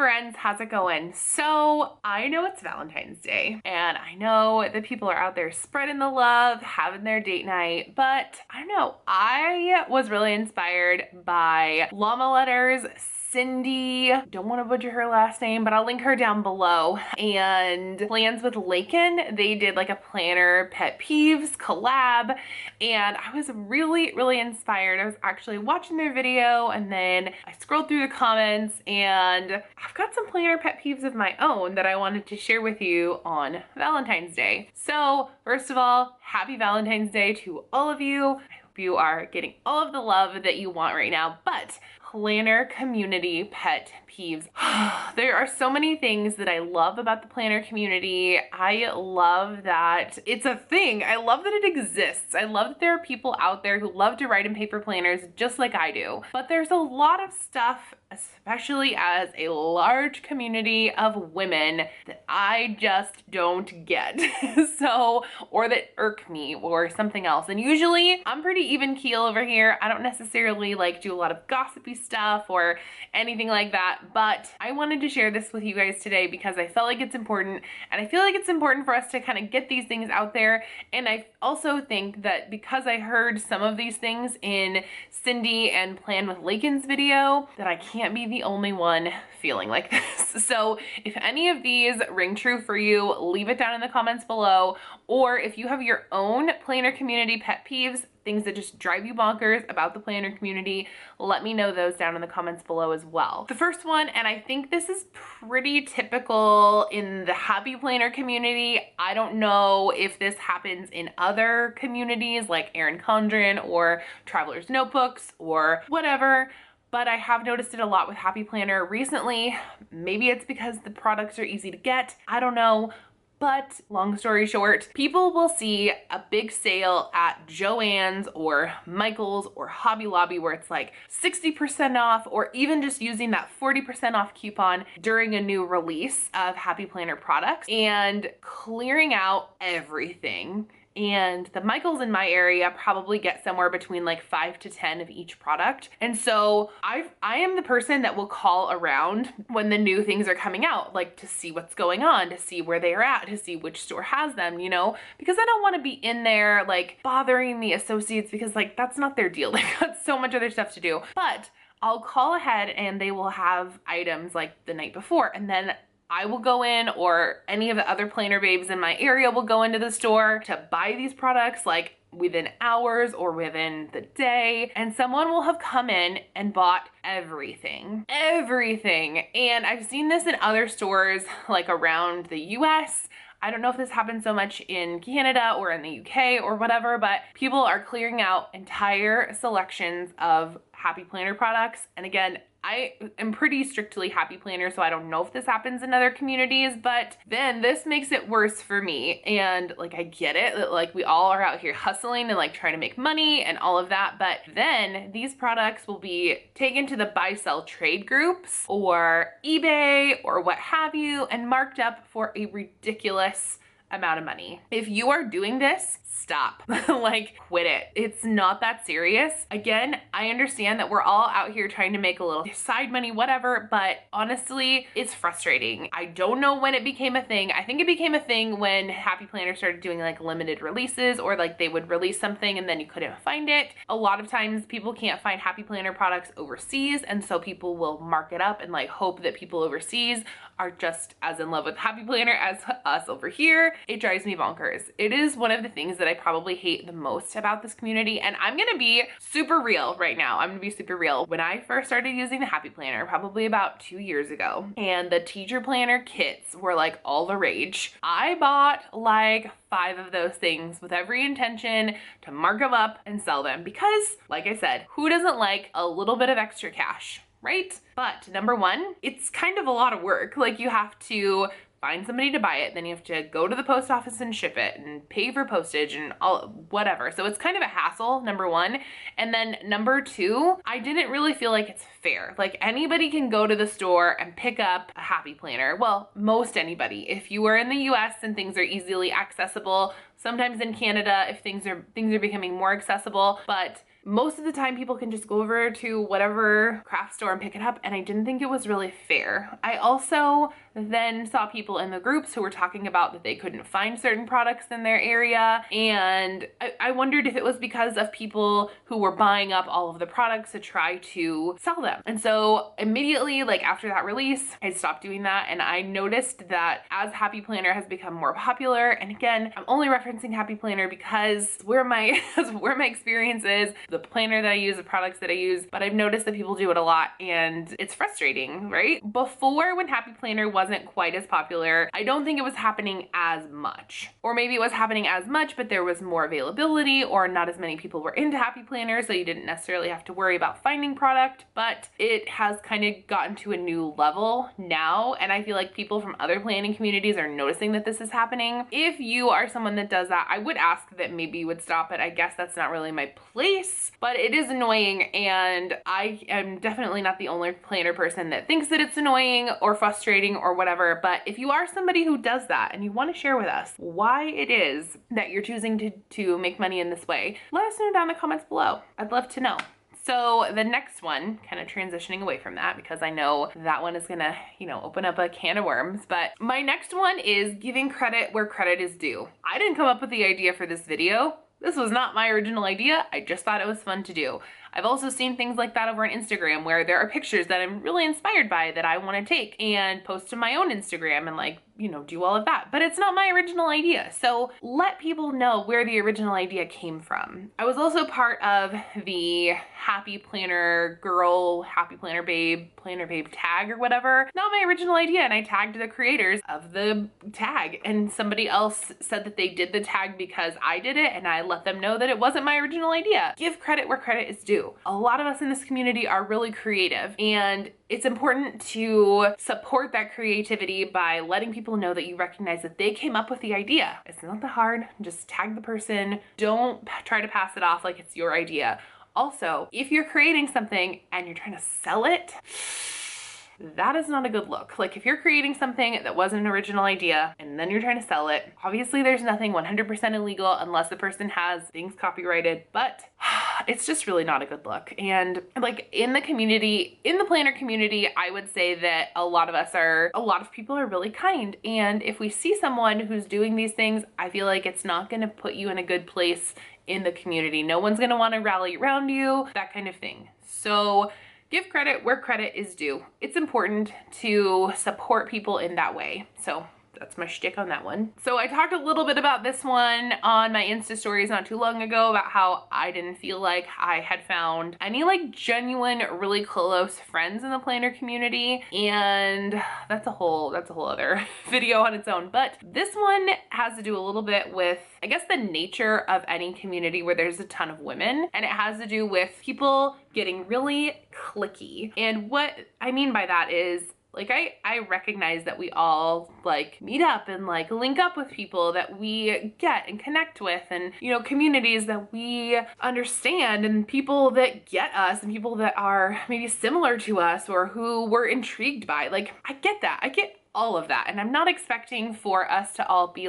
friends, how's it going? So I know it's Valentine's Day and I know that people are out there spreading the love, having their date night, but I don't know, I was really inspired by Llama Letters. Cindy, don't want to butcher her last name, but I'll link her down below. And Plans with Laiken, they did like a planner pet peeves collab, and I was really inspired. I was actually watching their video and then I scrolled through the comments and I've got some planner pet peeves of my own that I wanted to share with you on Valentine's Day. So first of all, happy Valentine's Day to all of you. I hope you are getting all of the love that you want right now, but planner community pet peeves. There are so many things that I love about the planner community. I love that it's a thing. I love that it exists. I love that there are people out there who love to write in paper planners just like I do. But there's a lot of stuff, especially as a large community of women, that I just don't get. Or that irk me or something else. And usually I'm pretty even keel over here. I don't necessarily like do a lot of gossipy stuff or anything like that, but I wanted to share this with you guys today because I felt like it's important, and I feel like it's important for us to kind of get these things out there. And I also think that because I heard some of these things in Cindy and Plan with Laiken's video, that I can't be the only one feeling like this. So if any of these ring true for you, leave it down in the comments below, or if you have your own planner community pet peeves, things that just drive you bonkers about the planner community, let me know those down in the comments below as well. The first one, and I think this is pretty typical in the happy planner community. I don't know if this happens in other communities like Erin Condren or Traveler's Notebooks or whatever, but I have noticed it a lot with Happy Planner recently. Maybe it's because the products are easy to get, I don't know. But long story short, people will see a big sale at Joann's or Michael's or Hobby Lobby where it's like 60% off, or even just using that 40% off coupon during a new release of Happy Planner products and clearing out everything. And the Michaels in my area probably get somewhere between like 5 to 10 of each product. And so I am the person that will call around when the new things are coming out, like to see what's going on, to see where they are at, to see which store has them, you know, because I don't want to be in there like bothering the associates, because like that's not their deal. They've got so much other stuff to do. But I'll call ahead and they will have items like the night before, and then I will go in, or any of the other planner babes in my area will go into the store to buy these products like within hours or within the day, and someone will have come in and bought everything. And I've seen this in other stores like around the US. I don't know if this happens so much in Canada or in the UK or whatever, but people are clearing out entire selections of Happy Planner products. And again, I am pretty strictly Happy Planner, so I don't know if this happens in other communities, but then this makes it worse for me. And like, I get it, that like we all are out here hustling and like trying to make money and all of that, but then these products will be taken to the buy sell trade groups or eBay or what have you and marked up for a ridiculous amount of money. If you are doing this, stop. Like, quit it. It's not that serious. Again, I understand that we're all out here trying to make a little side money, whatever, but honestly, it's frustrating. I don't know when it became a thing. I think it became a thing when Happy Planner started doing like limited releases, or like they would release something and then you couldn't find it. A lot of times people can't find Happy Planner products overseas, and so people will mark it up and like hope that people overseas are just as in love with Happy Planner as us over here. It drives me bonkers. It is one of the things that I probably hate the most about this community. And I'm gonna be super real right now. I'm gonna be super real. When I first started using the Happy Planner, probably about 2 years ago, and the teacher planner kits were like all the rage, I bought like 5 of those things with every intention to mark them up and sell them, because like I said, who doesn't like a little bit of extra cash? Right? But number one, it's kind of a lot of work. Like, you have to find somebody to buy it, then you have to go to the post office and ship it and pay for postage and all whatever. So it's kind of a hassle, number one. And then number two, I didn't really feel like it's fair. Like, anybody can go to the store and pick up a Happy Planner. Well, most anybody. If you are in the US and things are easily accessible, sometimes in Canada if things are becoming more accessible, but most of the time people can just go over to whatever craft store and pick it up, and I didn't think it was really fair. I also then saw people in the groups who were talking about that they couldn't find certain products in their area, and I wondered if it was because of people who were buying up all of the products to try to sell them. And so immediately, like after that release, I stopped doing that, and I noticed that as Happy Planner has become more popular, and again, I'm only referencing Happy Planner because where my experience is, the planner that I use, the products that I use, but I've noticed that people do it a lot and it's frustrating, right? Before, when Happy Planner wasn't quite as popular, I don't think it was happening as much. Or maybe it was happening as much, but there was more availability, or not as many people were into Happy Planner, so you didn't necessarily have to worry about finding product. But it has kind of gotten to a new level now, and I feel like people from other planning communities are noticing that this is happening. If you are someone that does that, I would ask that maybe you would stop it. I guess that's not really my place, but it is annoying, and I am definitely not the only planner person that thinks that it's annoying or frustrating or whatever. But if you are somebody who does that and you want to share with us why it is that you're choosing to make money in this way, let us know down in the comments below. I'd love to know. So the next one, kind of transitioning away from that because I know that one is gonna, open up a can of worms, but my next one is giving credit where credit is due. I didn't come up with the idea for this video. This was not my original idea. I just thought it was fun to do. I've also seen things like that over on Instagram where there are pictures that I'm really inspired by that I want to take and post to my own Instagram and do all of that. But it's not my original idea. So let people know where the original idea came from. I was also part of the Happy Planner Girl, Happy Planner Babe tag or whatever. Not my original idea, and I tagged the creators of the tag, and somebody else said that they did the tag because I did it, and I let them know that it wasn't my original idea. Give credit where credit is due. A lot of us in this community are really creative, and it's important to support that creativity by letting people know that you recognize that they came up with the idea. It's not that hard. Just tag the person. Don't try to pass it off like it's your idea. Also, if you're creating something and you're trying to sell it, that is not a good look. Like if you're creating something that wasn't an original idea and then you're trying to sell it, obviously there's nothing 100% illegal unless the person has things copyrighted, but it's just really not a good look. And like in the community, in the planner community, I would say that a lot of people are really kind. And if we see someone who's doing these things, I feel like it's not gonna put you in a good place in the community. No one's gonna wanna rally around you, that kind of thing. So give credit where credit is due. It's important to support people in that way. So that's my shtick on that one. So I talked a little bit about this one on my Insta stories not too long ago about how I didn't feel like I had found any genuine, really close friends in the planner community. And that's a whole other video on its own. But this one has to do a little bit with, I guess, the nature of any community where there's a ton of women. And it has to do with people getting really cliquey. And what I mean by that is, I recognize that we all meet up and link up with people that we get and connect with, and communities that we understand, and people that get us, and people that are maybe similar to us or who we're intrigued by. I get that. I get all of that. And I'm not expecting for us to all be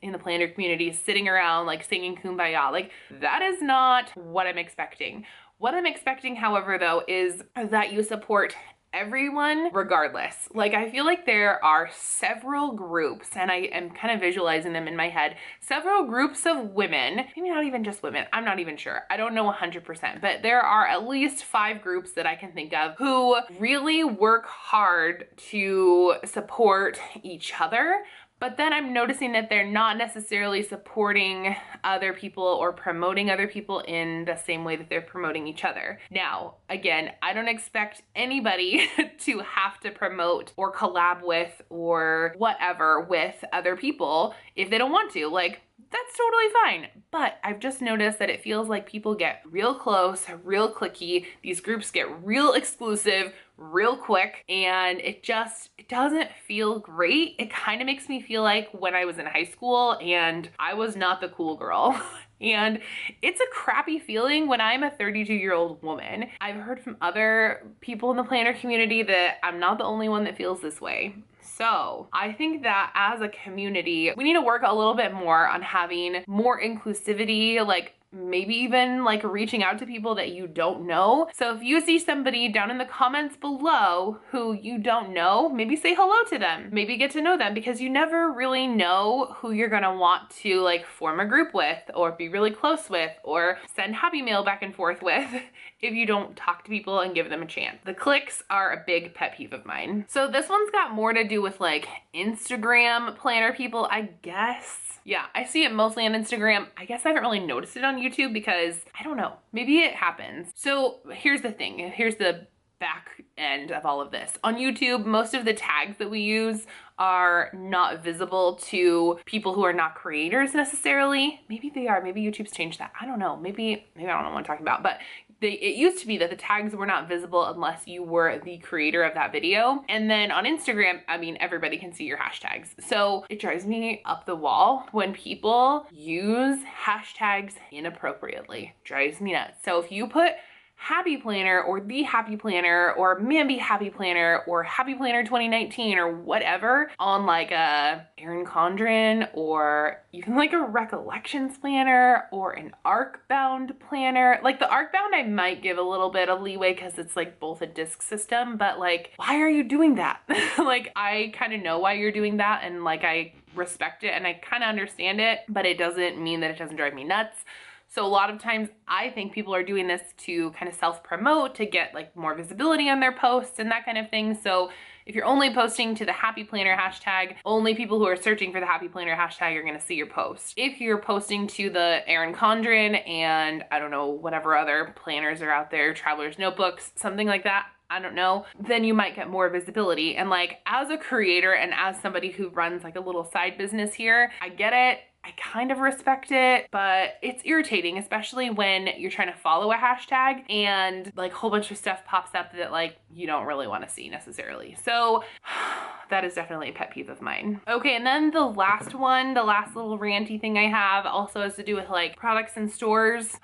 in the planner community sitting around singing Kumbaya. That is not what I'm expecting. What I'm expecting, however, though, is that you support everyone regardless. I feel like there are several groups, and I am kind of visualizing them in my head, several groups of women, maybe not even just women, I'm not even sure, I don't know 100%, but there are at least 5 groups that I can think of who really work hard to support each other. But then I'm noticing that they're not necessarily supporting other people or promoting other people in the same way that they're promoting each other. Now, again, I don't expect anybody to have to promote or collab with or whatever with other people if they don't want to. That's totally fine. But I've just noticed that it feels like people get real close, real cliquey. These groups get real exclusive real quick, and it doesn't feel great. It kind of makes me feel like when I was in high school and I was not the cool girl. And it's a crappy feeling when I'm a 32-year-old woman. I've heard from other people in the planner community that I'm not the only one that feels this way. So I think that as a community, we need to work a little bit more on having more inclusivity, maybe even like reaching out to people that you don't know. So if you see somebody down in the comments below who you don't know, maybe say hello to them, maybe get to know them, because you never really know who you're gonna want to like form a group with or be really close with or send happy mail back and forth with if you don't talk to people and give them a chance. The clicks are a big pet peeve of mine. So this one's got more to do with like Instagram planner people, I guess. Yeah, I see it mostly on Instagram. I guess I haven't really noticed it on YouTube because I don't know, maybe it happens. So here's the thing, here's the back end of all of this. On YouTube, most of the tags that we use are not visible to people who are not creators necessarily. Maybe they are, maybe YouTube's changed that. I don't know, maybe I don't know what I'm talking about, but it used to be that the tags were not visible unless you were the creator of that video. And then on Instagram, I mean, everybody can see your hashtags. So it drives me up the wall when people use hashtags inappropriately. Drives me nuts. So if you put Happy Planner or The Happy Planner or Mamby Happy Planner or Happy Planner 2019 or whatever on like a Erin Condren or even like a Recollections planner or an arc bound planner. Like the arc bound I might give a little bit of leeway because it's like both a disc system, but like, why are you doing that? Like I kind of know why you're doing that and like I respect it and I kind of understand it, but it doesn't mean that it doesn't drive me nuts. So a lot of times I think people are doing this to kind of self-promote, to get like more visibility on their posts and that kind of thing. So if you're only posting to the Happy Planner hashtag, only people who are searching for the Happy Planner hashtag are gonna see your post. If you're posting to the Erin Condren and I don't know, whatever other planners are out there, Traveler's Notebooks, something like that, I don't know, then you might get more visibility. And like as a creator and as somebody who runs like a little side business here, I get it. I kind of respect it, but it's irritating, especially when you're trying to follow a hashtag and like a whole bunch of stuff pops up that like you don't really want to see necessarily. So that is definitely a pet peeve of mine. Okay, and then the last one, the last little ranty thing I have also has to do with like products in stores.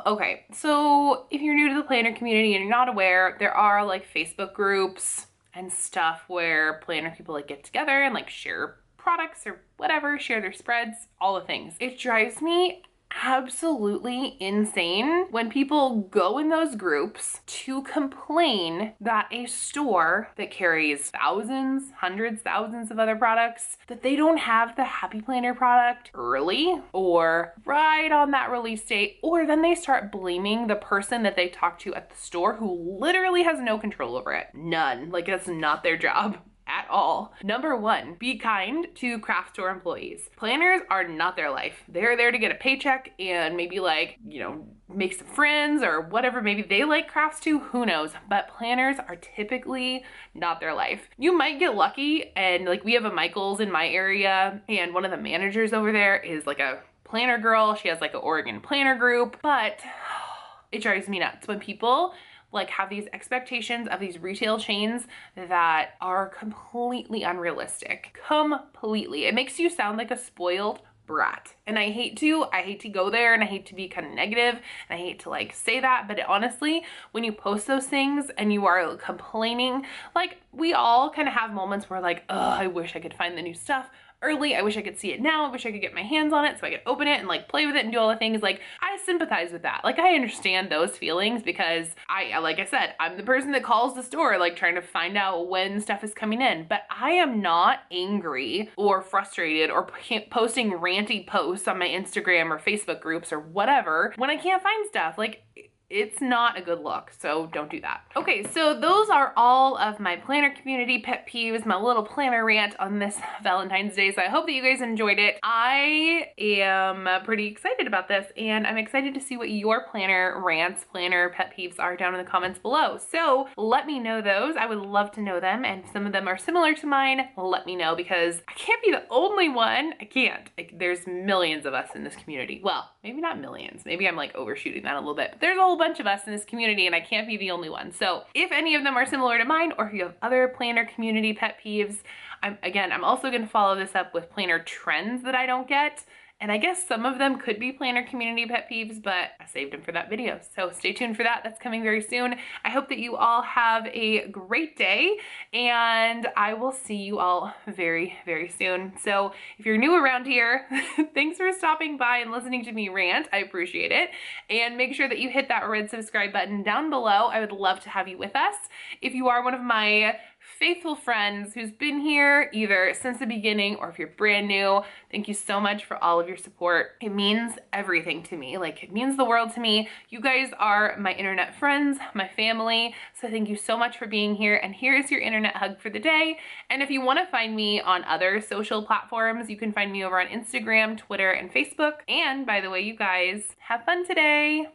Okay, so if you're new to the planner community and you're not aware, there are like Facebook groups and stuff where planner people like get together and like share products or whatever, share their spreads, all the things. It drives me absolutely insane when people go in those groups to complain that a store that carries thousands, hundreds, thousands of other products, that they don't have the Happy Planner product early or right on that release date, or then they start blaming the person that they talked to at the store who literally has no control over it. None. Like that's not their job at all. Number one, be kind to craft store employees. Planners are not their life. They're there to get a paycheck and maybe like, you know, make some friends or whatever. Maybe they like crafts too, who knows? But planners are typically not their life. You might get lucky and like we have a Michael's in my area and one of the managers over there is like a planner girl. She has like an Oregon planner group, but it drives me nuts when people like have these expectations of these retail chains that are completely unrealistic. Completely. It makes you sound like a spoiled brat. And I hate to go there and I hate to be kind of negative and I hate to like say that, but honestly, when you post those things and you are complaining, like we all kind of have moments where like, oh, I wish I could find the new stuff early. I wish I could see it now. I wish I could get my hands on it so I could open it and like play with it and do all the things. Like I sympathize with that. Like I understand those feelings because like I said, I'm the person that calls the store like trying to find out when stuff is coming in, but I am not angry or frustrated or posting ranty posts on my Instagram or Facebook groups or whatever when I can't find stuff. Like it's not a good look, so don't do that. Okay, so those are all of my planner community pet peeves, my little planner rant on this Valentine's Day. So I hope that you guys enjoyed it. I am pretty excited about this and I'm excited to see what your planner rants, planner pet peeves are down in the comments below. So let me know those. I would love to know them, and if some of them are similar to mine, let me know because I can't be the only one. I can't. There's millions of us in this community. Well, maybe not millions. Maybe I'm like overshooting that a little bit, but there's a whole bunch of us in this community and I can't be the only one. So if any of them are similar to mine or if you have other planner community pet peeves, I'm also going to follow this up with planner trends that I don't get And I guess some of them could be planner community pet peeves, but I saved them for that video. So stay tuned for that. That's coming very soon. I hope that you all have a great day, and I will see you all very, very soon. So if you're new around here, thanks for stopping by and listening to me rant. I appreciate it. And make sure that you hit that red subscribe button down below. I would love to have you with us. If you are one of my faithful friends who's been here either since the beginning or if you're brand new, thank you so much for all of your support. It means everything to me. Like, it means the world to me. You guys are my internet friends, my family. So thank you so much for being here. And here's your internet hug for the day. And if you want to find me on other social platforms, you can find me over on Instagram, Twitter, and Facebook. And by the way, you guys, have fun today.